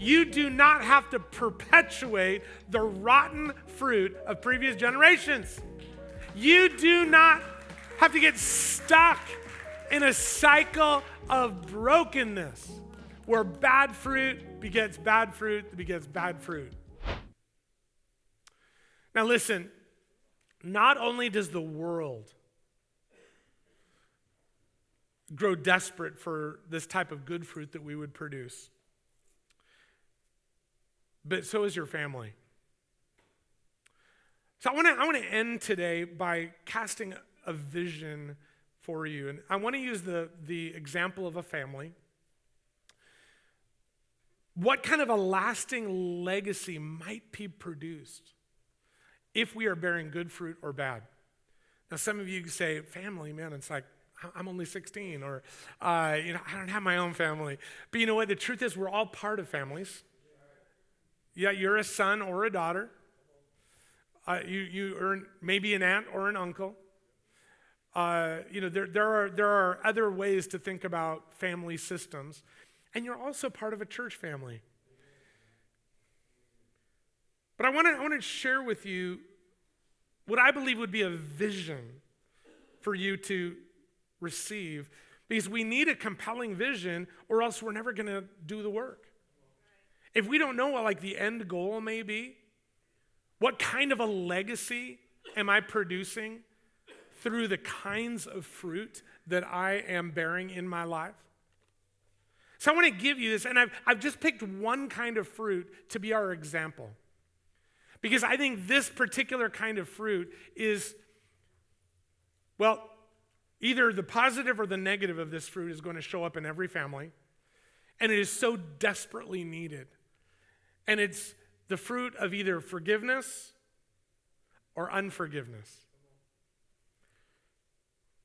You do not have to perpetuate the rotten fruit of previous generations. You do not have to get stuck in a cycle of brokenness where bad fruit begets bad fruit that begets bad fruit. Now listen, not only does the world grow desperate for this type of good fruit that we would produce, but so is your family. So I want to end today by casting a vision for you. And I want to use the example of a family. What kind of a lasting legacy might be produced if we are bearing good fruit or bad? Now, some of you say, family, man, it's like, I'm only 16, or, I don't have my own family. But you know what? The truth is we're all part of families. Yeah, you're a son or a daughter. You are maybe an aunt or an uncle. There are other ways to think about family systems. And you're also part of a church family. But I want to share with you what I believe would be a vision for you to receive, because we need a compelling vision or else we're never going to do the work. If we don't know what the end goal may be, what kind of a legacy am I producing through the kinds of fruit that I am bearing in my life? So I want to give you this, and I've just picked one kind of fruit to be our example. Because I think this particular kind of fruit is, either the positive or the negative of this fruit is going to show up in every family, and it is so desperately needed. And it's the fruit of either forgiveness or unforgiveness.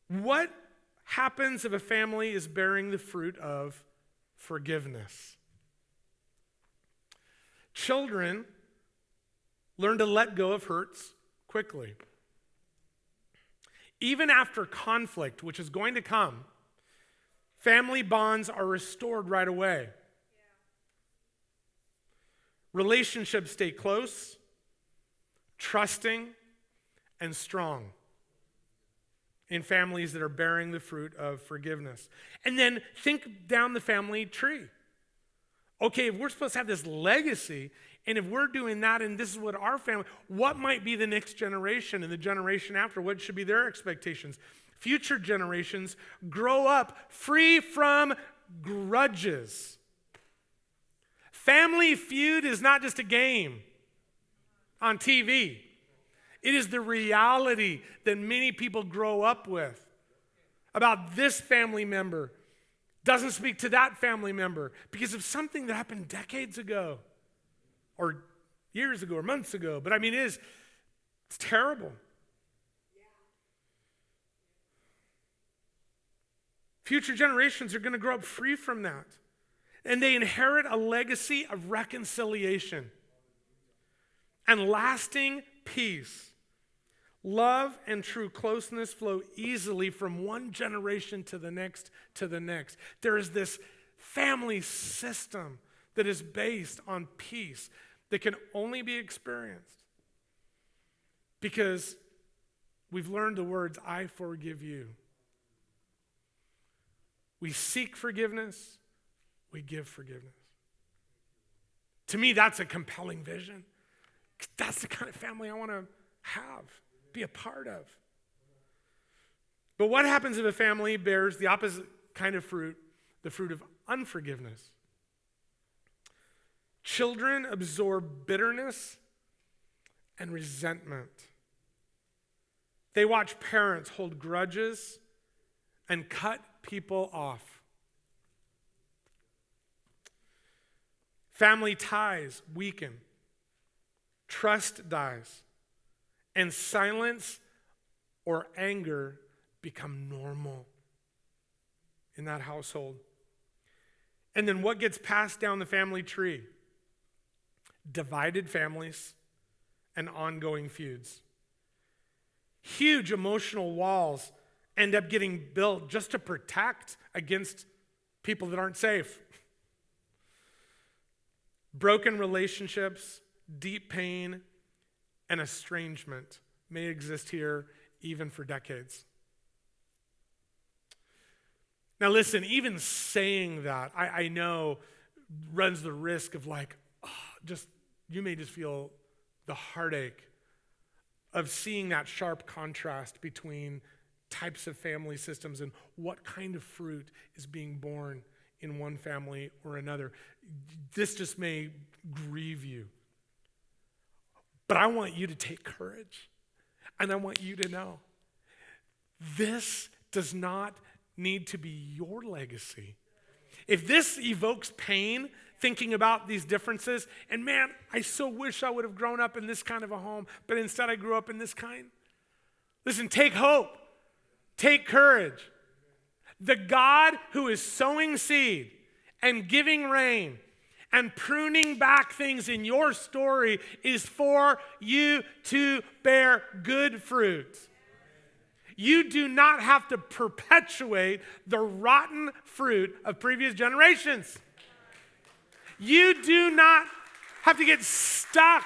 What happens if a family is bearing the fruit of forgiveness? Children learn to let go of hurts quickly. Even after conflict, which is going to come, family bonds are restored right away. Relationships stay close, trusting, and strong in families that are bearing the fruit of forgiveness. And then think down the family tree. Okay, if we're supposed to have this legacy, and if we're doing that, and this is what our family, what might be the next generation and the generation after? What should be their expectations? Future generations grow up free from grudges. Family Feud is not just a game on TV. It is the reality that many people grow up with about this family member doesn't speak to that family member because of something that happened decades ago or years ago or months ago. But it's terrible. Future generations are going to grow up free from that. And they inherit a legacy of reconciliation and lasting peace. Love and true closeness flow easily from one generation to the next to the next. There is this family system that is based on peace that can only be experienced because we've learned the words, I forgive you. We seek forgiveness, we give forgiveness. To me, that's a compelling vision. That's the kind of family I want to have, be a part of. But what happens if a family bears the opposite kind of fruit, the fruit of unforgiveness? Children absorb bitterness and resentment. They watch parents hold grudges and cut people off. Family ties weaken. Trust dies. And silence or anger become normal in that household. And then what gets passed down the family tree? Divided families and ongoing feuds. Huge emotional walls end up getting built just to protect against people that aren't safe. Broken relationships, deep pain, and estrangement may exist here even for decades. Now listen, even saying that, I know runs the risk of you may just feel the heartache of seeing that sharp contrast between types of family systems and what kind of fruit is being born in one family or another. This just may grieve you. But I want you to take courage, and I want you to know this does not need to be your legacy. If this evokes pain, thinking about these differences, and man, I so wish I would have grown up in this kind of a home, but instead I grew up in this kind. Listen, take hope, take courage. The God who is sowing seed and giving rain and pruning back things in your story is for you to bear good fruit. You do not have to perpetuate the rotten fruit of previous generations. You do not have to get stuck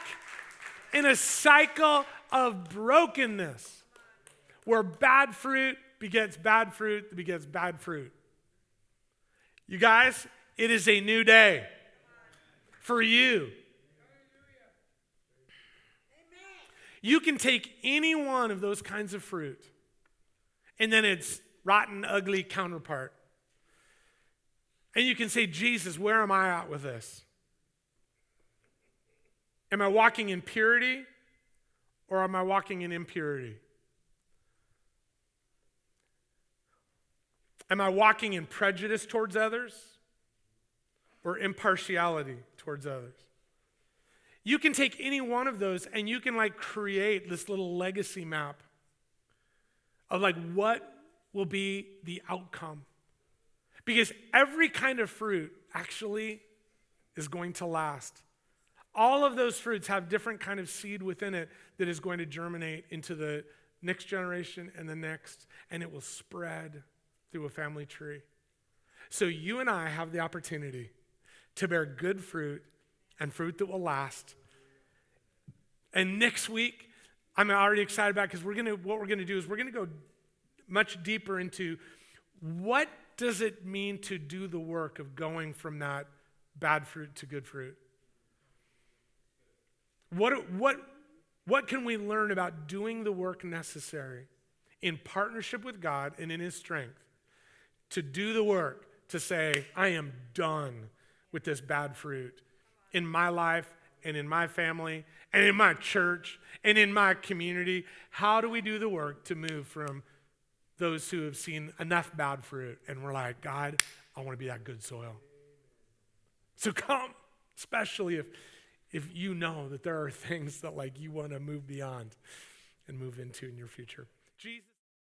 in a cycle of brokenness where bad fruit begets bad fruit that begets bad fruit. You guys, it is a new day for you. You can take any one of those kinds of fruit and then its rotten, ugly counterpart. And you can say, Jesus, where am I at with this? Am I walking in purity or am I walking in impurity? Am I walking in prejudice towards others or impartiality towards others? You can take any one of those and you can create this little legacy map of what will be the outcome. Because every kind of fruit actually is going to last. All of those fruits have different kind of seed within it that is going to germinate into the next generation and the next, and it will spread through a family tree. So you and I have the opportunity to bear good fruit and fruit that will last. And next week, I'm already excited about because what we're going to do is we're going to go much deeper into what does it mean to do the work of going from that bad fruit to good fruit? What can we learn about doing the work necessary in partnership with God and in His strength to do the work to say, I am done with this bad fruit in my life and in my family and in my church and in my community? How do we do the work to move from those who have seen enough bad fruit and we're like, God, I want to be that good soil? So come, especially if you know that there are things that you want to move beyond and move into in your future. Jesus.